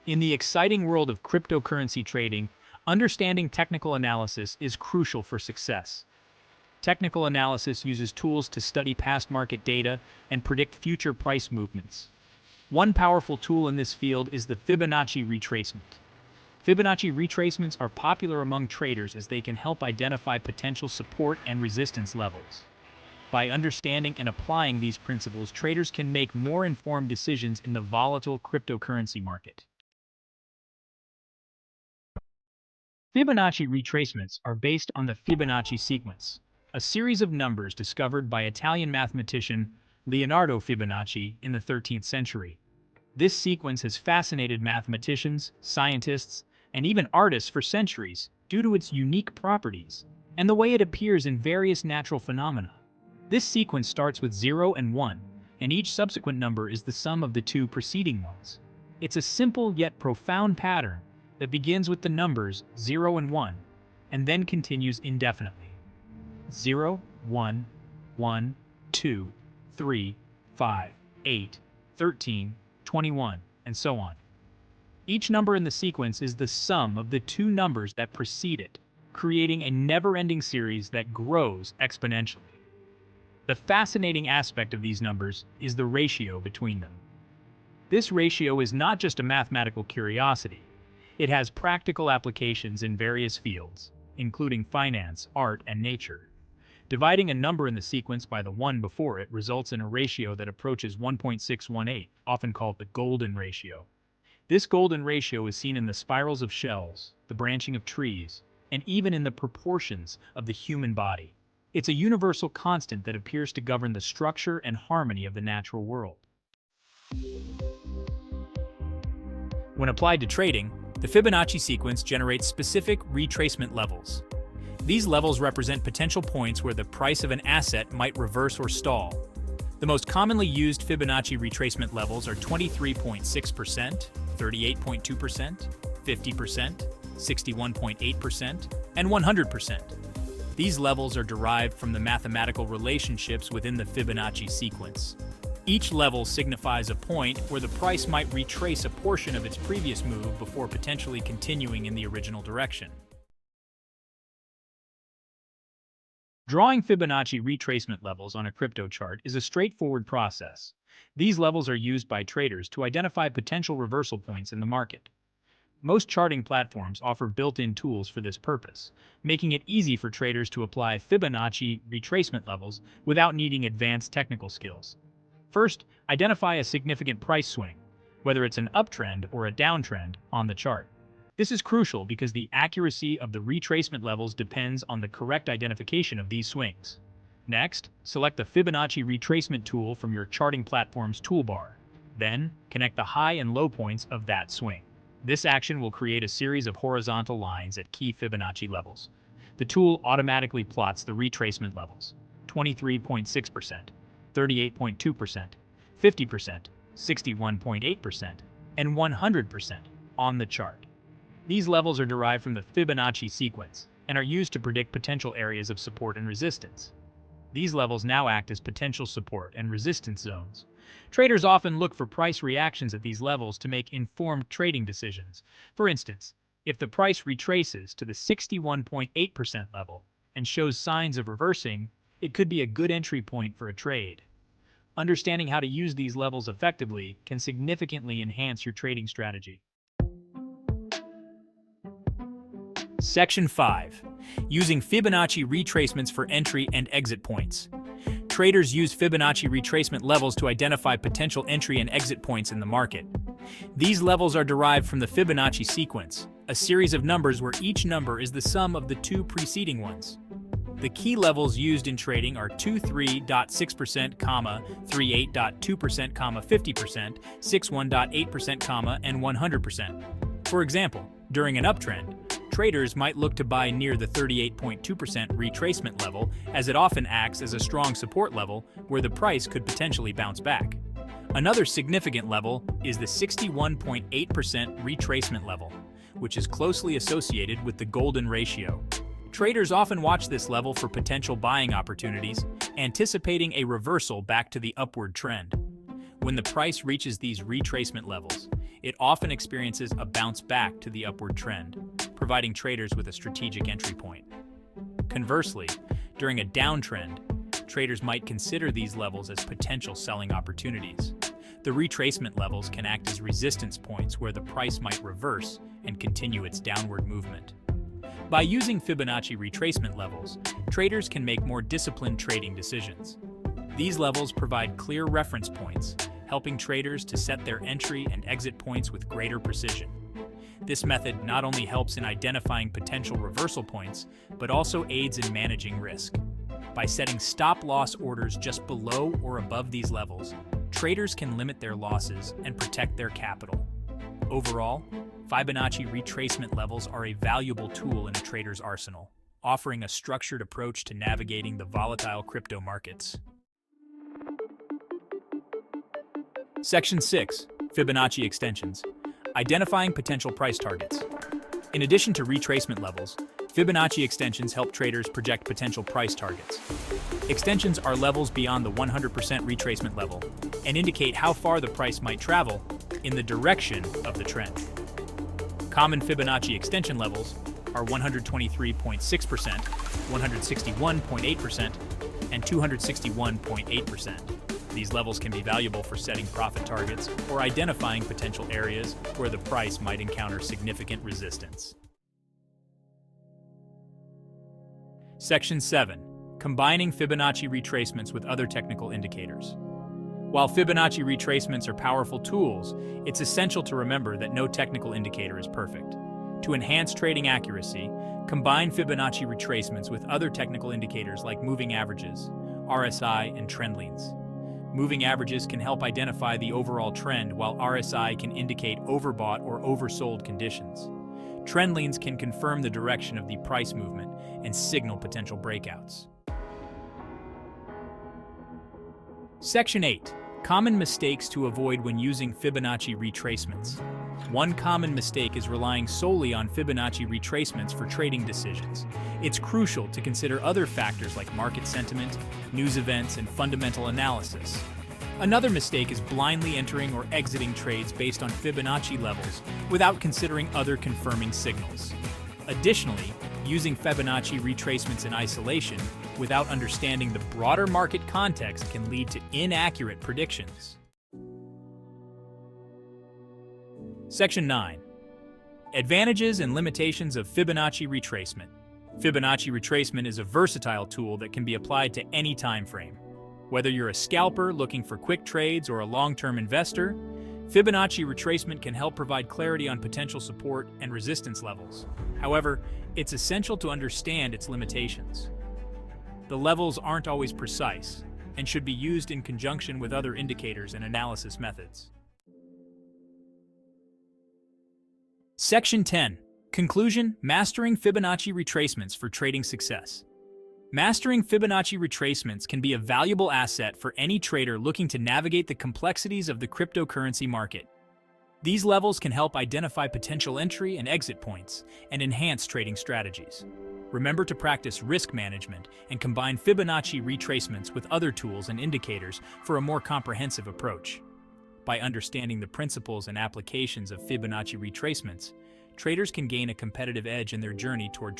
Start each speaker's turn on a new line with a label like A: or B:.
A: In the exciting world of cryptocurrency trading, understanding technical analysis is crucial for success. Technical analysis uses tools to study past market data and predict future price movements. One powerful tool in this field is the Fibonacci retracement. Fibonacci retracements are popular among traders as they can help identify potential support and resistance levels. By understanding and applying these principles, traders can make more informed decisions in the volatile cryptocurrency market. Fibonacci retracements are based on the Fibonacci sequence, a series of numbers discovered by Italian mathematician Leonardo Fibonacci in the 13th century. This sequence has fascinated mathematicians, scientists, and even artists for centuries due to its unique properties and the way it appears in various natural phenomena. This sequence starts with 0 and 1, and each subsequent number is the sum of the two preceding ones. It's a simple yet profound pattern that begins with the numbers 0 and 1, and then continues indefinitely. 0, 1, 1, 2, 3, 5, 8, 13, 21, and so on. Each number in the sequence is the sum of the two numbers that precede it, creating a never-ending series that grows exponentially. The fascinating aspect of these numbers is the ratio between them. This ratio is not just a mathematical curiosity. It has practical applications in various fields, including finance, art, and nature. Dividing a number in the sequence by the 1 before it results in a ratio that approaches 1.618, often called the golden ratio. This golden ratio is seen in the spirals of shells, the branching of trees, and even in the proportions of the human body. It's a universal constant that appears to govern the structure and harmony of the natural world. When applied to trading, the Fibonacci sequence generates specific retracement levels. These levels represent potential points where the price of an asset might reverse or stall. The most commonly used Fibonacci retracement levels are 23.6%, 38.2%, 50%, 61.8%, and 100%. These levels are derived from the mathematical relationships within the Fibonacci sequence. Each level signifies a point where the price might retrace a portion of its previous move before potentially continuing in the original direction. Drawing Fibonacci retracement levels on a crypto chart is a straightforward process. These levels are used by traders to identify potential reversal points in the market. Most charting platforms offer built-in tools for this purpose, making it easy for traders to apply Fibonacci retracement levels without needing advanced technical skills. First, identify a significant price swing, whether it's an uptrend or a downtrend, on the chart. This is crucial because the accuracy of the retracement levels depends on the correct identification of these swings. Next, select the Fibonacci retracement tool from your charting platform's toolbar. Then, connect the high and low points of that swing. This action will create a series of horizontal lines at key Fibonacci levels. The tool automatically plots the retracement levels: 23.6%, 38.2%, 50%, 61.8%, and 100% on the chart. These levels are derived from the Fibonacci sequence and are used to predict potential areas of support and resistance. These levels now act as potential support and resistance zones. Traders often look for price reactions at these levels to make informed trading decisions. For instance, if the price retraces to the 61.8% level and shows signs of reversing, it could be a good entry point for a trade. Understanding how to use these levels effectively can significantly enhance your trading strategy. Section 5. Using Fibonacci retracements for entry and exit points. Traders use Fibonacci retracement levels to identify potential entry and exit points in the market. These levels are derived from the Fibonacci sequence, a series of numbers where each number is the sum of the two preceding ones. The key levels used in trading are 23.6%, 38.2%, 50%, 61.8%, and 100%. For example, during an uptrend, traders might look to buy near the 38.2% retracement level, as it often acts as a strong support level where the price could potentially bounce back. Another significant level is the 61.8% retracement level, which is closely associated with the golden ratio. Traders often watch this level for potential buying opportunities, anticipating a reversal back to the upward trend. When the price reaches these retracement levels, it often experiences a bounce back to the upward trend, providing traders with a strategic entry point. Conversely, during a downtrend, traders might consider these levels as potential selling opportunities. The retracement levels can act as resistance points where the price might reverse and continue its downward movement. By using Fibonacci retracement levels, traders can make more disciplined trading decisions. These levels provide clear reference points, helping traders to set their entry and exit points with greater precision. This method not only helps in identifying potential reversal points, but also aids in managing risk. By setting stop-loss orders just below or above these levels, traders can limit their losses and protect their capital. Overall, Fibonacci retracement levels are a valuable tool in a trader's arsenal, offering a structured approach to navigating the volatile crypto markets. Section 6. Fibonacci Extensions. Identifying potential price targets. In addition to retracement levels, Fibonacci extensions help traders project potential price targets. Extensions are levels beyond the 100% retracement level and indicate how far the price might travel in the direction of the trend. Common Fibonacci extension levels are 123.6%, 161.8%, and 261.8%. These levels can be valuable for setting profit targets or identifying potential areas where the price might encounter significant resistance. Section 7. Combining Fibonacci retracements with other technical indicators. While Fibonacci retracements are powerful tools, it's essential to remember that no technical indicator is perfect. To enhance trading accuracy, combine Fibonacci retracements with other technical indicators like moving averages, RSI, and trendlines. Moving averages can help identify the overall trend, while RSI can indicate overbought or oversold conditions. Trendlines can confirm the direction of the price movement and signal potential breakouts. Section 8. Common mistakes to avoid when using Fibonacci retracements. One common mistake is relying solely on Fibonacci retracements for trading decisions. It's crucial to consider other factors like market sentiment, news events, and fundamental analysis. Another mistake is blindly entering or exiting trades based on Fibonacci levels without considering other confirming signals. Additionally, using Fibonacci retracements in isolation without understanding the broader market context can lead to inaccurate predictions. Section 9. Advantages and limitations of Fibonacci retracement. Fibonacci retracement is a versatile tool that can be applied to any time frame. Whether you're a scalper looking for quick trades or a long-term investor, Fibonacci retracement can help provide clarity on potential support and resistance levels. However, it's essential to understand its limitations. The levels aren't always precise and should be used in conjunction with other indicators and analysis methods. Section 10. Conclusion: Mastering Fibonacci retracements for trading success. Mastering Fibonacci retracements can be a valuable asset for any trader looking to navigate the complexities of the cryptocurrency market. These levels can help identify potential entry and exit points and enhance trading strategies. Remember to practice risk management and combine Fibonacci retracements with other tools and indicators for a more comprehensive approach. By understanding the principles and applications of Fibonacci retracements, traders can gain a competitive edge in their journey toward